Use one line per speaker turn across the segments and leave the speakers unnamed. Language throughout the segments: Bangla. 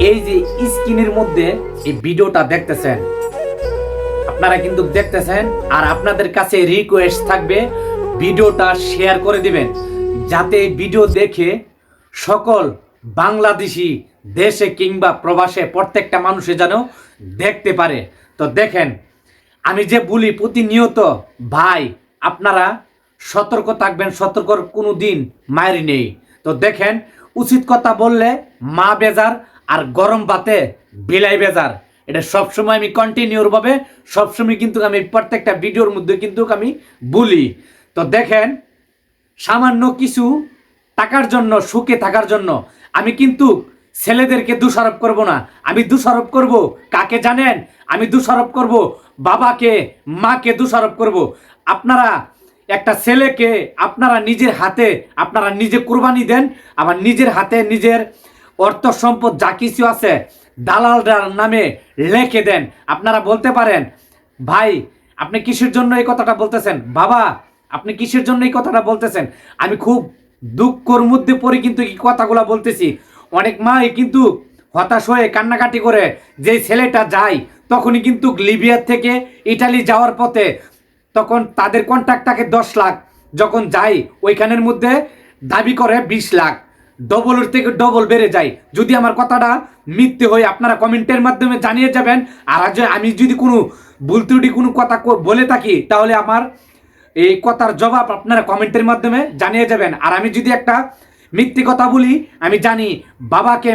এই যে স্ক্রিনের মধ্যে এই ভিডিওটা দেখতেছেন, আপনারা কিন্তু দেখতেছেন, আর আপনাদের কাছে রিকোয়েস্ট থাকবে ভিডিওটা শেয়ার করে দিবেন, যাতে ভিডিও দেখে সকল বাংলাদেশি দেশে কিংবা প্রবাসে প্রত্যেকটা মানুষে যেন দেখতে পারে। তো দেখেন, আমি যে বলি প্রতিনিয়ত ভাই আপনারা সতর্ক থাকবেন, সতর্কর কোনো দিন মায়ের নেই। তো দেখেন, উচিত কথা বললে মা বেজার আর গরম ভাতে বিলাই বেজার, এটা সবসময় আমি কন্টিনিউভাবে সবসময় কিন্তু আমি প্রত্যেকটা ভিডিওর মধ্যে কিন্তু আমি বলি। তো দেখেন, সামান্য কিছু টাকার জন্য, সুখে থাকার জন্য আমি কিন্তু ছেলেদেরকে দোষারোপ করব না। আমি দোষারোপ করব কাকে জানেন? আমি দোষারোপ করব বাবাকে, মাকে দোষারোপ করব। আপনারা একটা ছেলেকে আপনারা নিজের হাতে আপনারা নিজে কোরবানি দেন, আবার নিজের হাতে নিজের অর্থ সম্পদ যা কিছু আছে দালালদার নামে লিখে দেন। আপনারা বলতে পারেন, ভাই আপনি কিসের জন্য এই কথাটা বলতেছেন? বাবা আপনি কিসের জন্য এই কথাটা বলতেছেন? আমি খুব দুঃখের মধ্যে পড়ে কিন্তু এই কথাগুলো বলতেছি। অনেক মাই কিন্তু হতাশ হয়ে কান্নাকাটি করে, যে ছেলেটা যায় তখনই কিন্তু লিবিয়ার থেকে ইটালি যাওয়ার পথে তখন তাদের কন্ট্রাক্ট থাকে 10 লাখ, যখন যাই ওইখানের মধ্যে দাবি করে 20 লাখ, ডবলের থেকে ডবল বেড়ে যায়। যদি আমার কথাটা মিথ্যে হয় আপনারা কমেন্টের মাধ্যমে জানিয়ে যাবেন, আর আমি যদি কোনো ভুল ত্রুটি কোনো কথা বলে থাকি তাহলে আমার এই কথার জবাব আপনারা কমেন্টের মাধ্যমে জানিয়ে যাবেন। আর আমি যদি একটা মিথ্যে কথা বলি, আমি জানি বাবাকে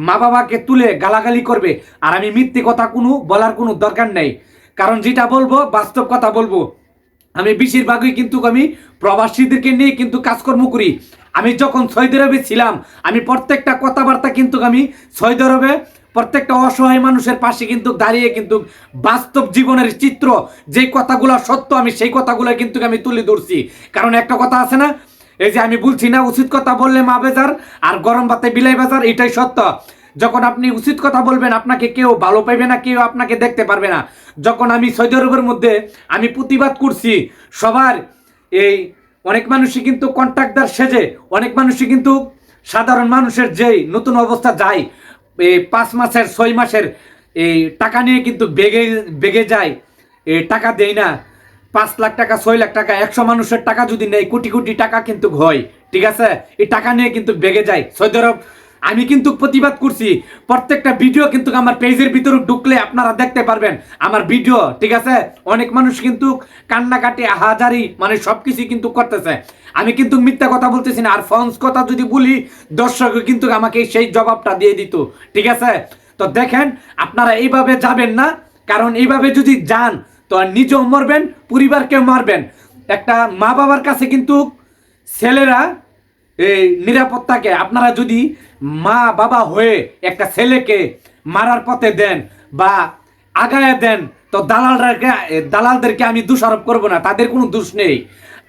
মা বাবাকে তুলে গালাগালি করবে, আর আমি মিথ্যে কথা কোনো বলার কোনো দরকার নেই, কারণ যেটা বলবো বাস্তব কথা বলবো। আমি বেশিরভাগই কিন্তু আমি প্রবাসীদেরকে নিয়ে কিন্তু কাজকর্ম করি। আমি যখন সৌদি আরবে ছিলাম, আমি প্রত্যেকটা কথাবার্তা কিন্তু আমি সৌদি আরবে প্রত্যেকটা অসহায় মানুষের পাশে কিন্তু দাঁড়িয়ে কিন্তু বাস্তব জীবনের চিত্র যেই কথাগুলো সত্য আমি সেই কথাগুলো কিন্তু আমি তুলে ধরছি। কারণ একটা কথা আছে না, এই যে আমি বলছি না, উচিত কথা বললে মা বেজার আর গরম ভাতে বিলাই বাজার, এটাই সত্য। যখন আপনি উচিত কথা বলবেন আপনাকে কেউ ভালো পাইবে না, কেউ আপনাকে দেখতে পারবে না। যখন আমি সৌদি আরবের মধ্যে আমি প্রতিবাদ করছি সবার, এই অনেক মানুষই কিন্তু কন্ট্রাক্টর সেজে, অনেক মানুষই কিন্তু সাধারণ মানুষের যেই নতুন অবস্থা যায়, এই 5 মাসের 6 মাসের এই টাকা নিয়ে কিন্তু বেগে যায়, এই টাকা দেয় না। 5 লাখ টাকা 6 লাখ টাকা 100 মানুষের টাকা যদি নেই, কোটি কোটি টাকা কিন্তু হয়, ঠিক আছে? এই টাকা নিয়ে কিন্তু বেগে যায় সৌদি আরব। আমি কিন্তু প্রতিবাদ করছি, প্রত্যেকটা ভিডিও কিন্তু আমার পেজের ভিতরে ঢুকলে আপনারা দেখতে পারবেন আমার ভিডিও, ঠিক আছে? অনেক মানুষ কিন্তু কান্নাকাটি হাজারি মানে সবকিছু কিন্তু করতেছে। আমি কিন্তু মিথ্যা কথা বলতেছি না, আর ফলস কথা যদি বলি দর্শক কিন্তু আমাকে সেই জবাবটা দিয়ে দিত, ঠিক আছে? তো দেখেন, আপনারা এইভাবে যাবেন না, কারণ এইভাবে যদি যান তো নিজেও মরবেন, পরিবারকেও মারবেন। একটা মা বাবার কাছে কিন্তু ছেলেরা এই নিরাপত্তাকে, আপনারা যদি মা বাবা হয়ে একটা ছেলেকে মারার পথে দেন বা আগায় দেন, তো দালালদেরকে আমি দোষারোপ করব না, তাদের কোনো দোষ নেই।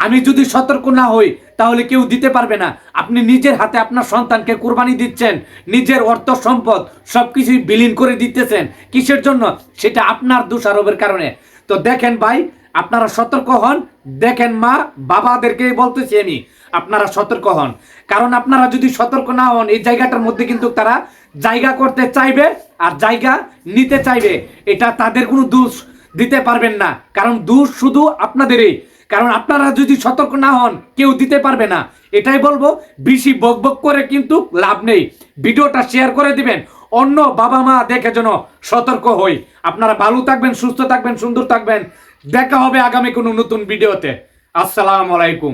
আমি যদি সতর্ক না হই তাহলে কেউ দিতে পারবে না। আপনি নিজের হাতে আপনার সন্তানকে কোরবানি দিচ্ছেন, নিজের অর্থ সম্পদ সবকিছুই বিলীন করে দিতেছেন, কিসের জন্য? সেটা আপনার দোষারোপের কারণে। তো দেখেন ভাই, আপনারা সতর্ক হন। দেখেন মা বাবাদেরকে বলতেছি আমি, আপনারা সতর্ক হন, কারণ আপনারা যদি সতর্ক না হন এই জায়গাটার মধ্যে কিন্তু তারা জায়গা করতে চাইবে আর জায়গা নিতে চাইবে। এটা তাদের কোনো দোষ দিতে পারবেন না, কারণ দোষ শুধু আপনাদেরই। কারণ আপনারা যদি সতর্ক না হন কেউ দিতে পারবে না। এটাই বলবো, বেশি বকবক করে কিন্তু লাভ নেই। ভিডিওটা শেয়ার করে দিবেন, অন্য বাবা মা দেখে যেন সতর্ক হই। আপনারা ভালো থাকবেন, সুস্থ থাকবেন, সুন্দর থাকবেন। দেখা হবে আগামী কোনো নতুন ভিডিওতে। আসসালামু আলাইকুম।